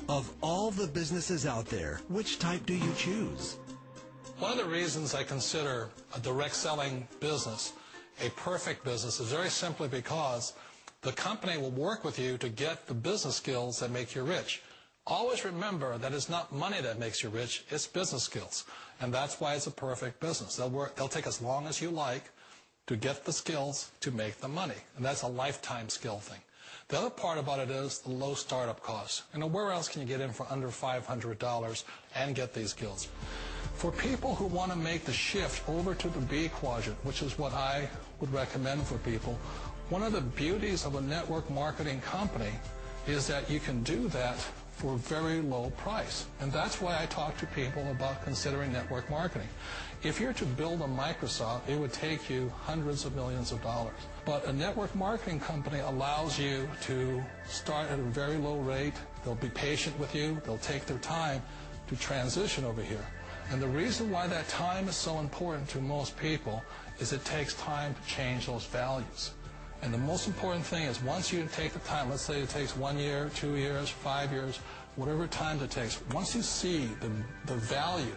Of all the businesses out there, which type do you choose? One of the reasons I consider a direct selling business a perfect business is very simply because the company will work with you to get the business skills that make you rich. Always remember that it's not money that makes you rich, it's business skills. And that's why it's a perfect business. They'll take as long as you like to get the skills to make the money. And that's a lifetime skill thing. The other part about it is the low startup costs. Where else can you get in for under $500 and get these skills? For people who want to make the shift over to the B quadrant, which is what I would recommend for people, one of the beauties of a network marketing company is that you can do that for a very low price. And that's why I talk to people about considering network marketing. If you're to build a Microsoft, it would take you hundreds of millions of dollars. But a network marketing company allows you to start at a very low rate. They'll be patient with you. They'll take their time to transition over here. And the reason why that time is so important to most people is it takes time to change those values. And the most important thing is once you take the time, let's say it takes 1 year, 2 years, 5 years, whatever time it takes, once you see the value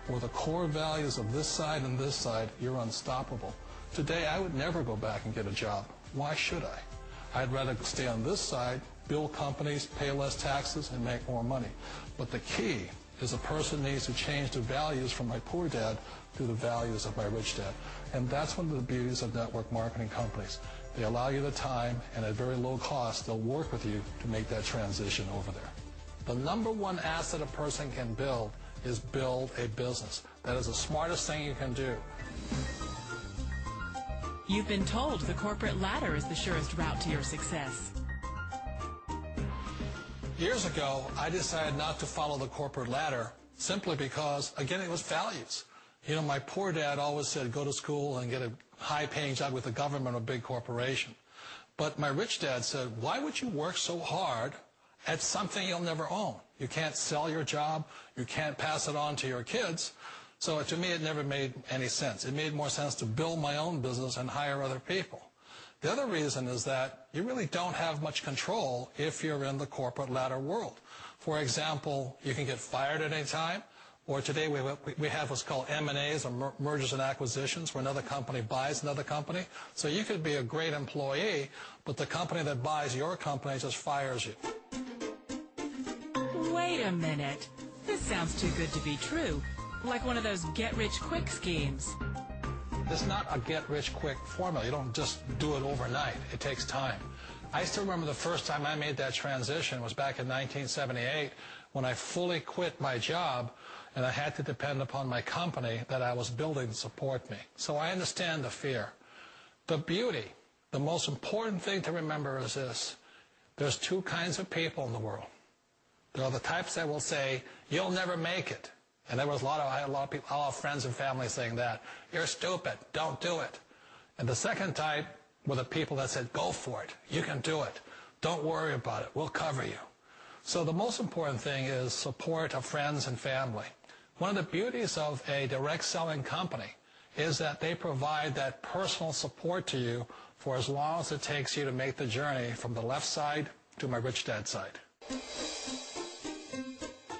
or the core values of this side and this side, you're unstoppable. Today, I would never go back and get a job. Why should I? I'd rather stay on this side, build companies, pay less taxes, and make more money. But the key is a person needs to change the values from my poor dad to the values of my rich dad. And that's one of the beauties of network marketing companies. They allow you the time, and at very low cost, they'll work with you to make that transition over there. The number one asset a person can build is build a business. That is the smartest thing you can do. You've been told the corporate ladder is the surest route to your success. Years ago, I decided not to follow the corporate ladder simply because, again, it was values. My poor dad always said, go to school and get a high-paying job with the government or a big corporation. But my rich dad said, why would you work so hard at something you'll never own? You can't sell your job. You can't pass it on to your kids. So to me, it never made any sense. It made more sense to build my own business and hire other people. The other reason is that you really don't have much control if you're in the corporate ladder world. For example, you can get fired at any time, or today we have what's called M&As, or mergers and acquisitions, where another company buys another company. So you could be a great employee, but the company that buys your company just fires you. Wait a minute. This sounds too good to be true. Like one of those get-rich-quick schemes. It's not a get-rich-quick formula. You don't just do it overnight. It takes time. I still remember the first time I made that transition was back in 1978 when I fully quit my job and I had to depend upon my company that I was building to support me. So I understand the fear. The beauty, the most important thing to remember is this. There's two kinds of people in the world. There are the types that will say, you'll never make it. And there was I had a lot of people, a lot of friends and family saying that. You're stupid. Don't do it. And the second type were the people that said, go for it. You can do it. Don't worry about it. We'll cover you. So the most important thing is support of friends and family. One of the beauties of a direct selling company is that they provide that personal support to you for as long as it takes you to make the journey from the left side to my rich dad side.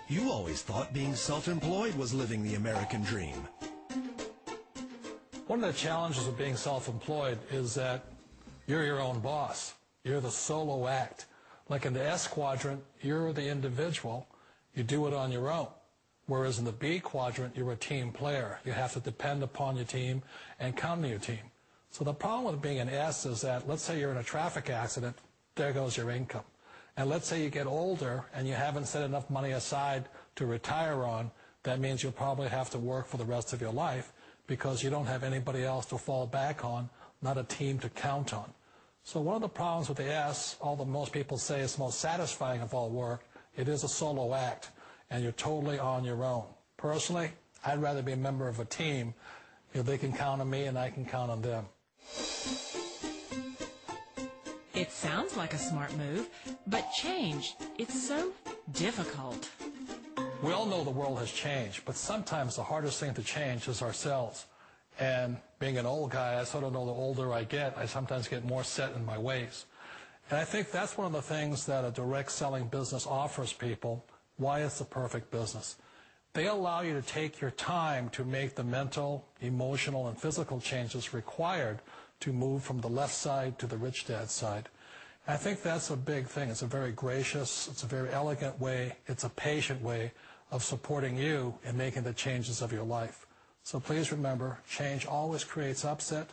You always thought being self-employed was living the American dream. One of the challenges of being self-employed is that you're your own boss. You're the solo act. Like in the S quadrant, you're the individual. You do it on your own. Whereas in the B quadrant, you're a team player. You have to depend upon your team and count on your team. So the problem with being an S is that, let's say you're in a traffic accident, there goes your income. And let's say you get older and you haven't set enough money aside to retire on, that means you'll probably have to work for the rest of your life because you don't have anybody else to fall back on, not a team to count on. So one of the problems with the S, although most people say it's the most satisfying of all work, it is a solo act, and you're totally on your own. Personally, I'd rather be a member of a team. They can count on me and I can count on them. It sounds like a smart move, but change, it's so difficult. We all know the world has changed, but sometimes the hardest thing to change is ourselves. And being an old guy, I sort of know the older I get, I sometimes get more set in my ways. And I think that's one of the things that a direct selling business offers people, why it's the perfect business. They allow you to take your time to make the mental, emotional, and physical changes required to move from the left side to the rich dad side. And I think that's a big thing. It's a very gracious, it's a very elegant way, it's a patient way of supporting you in making the changes of your life. So please remember, change always creates upset,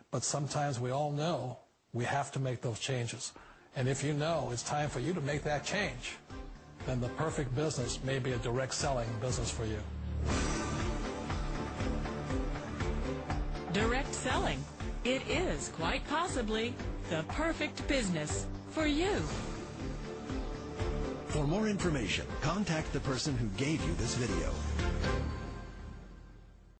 but sometimes we all know we have to make those changes. And if you know it's time for you to make that change, then the perfect business may be a direct selling business for you. Direct selling. It is quite possibly the perfect business for you. For more information, contact the person who gave you this video.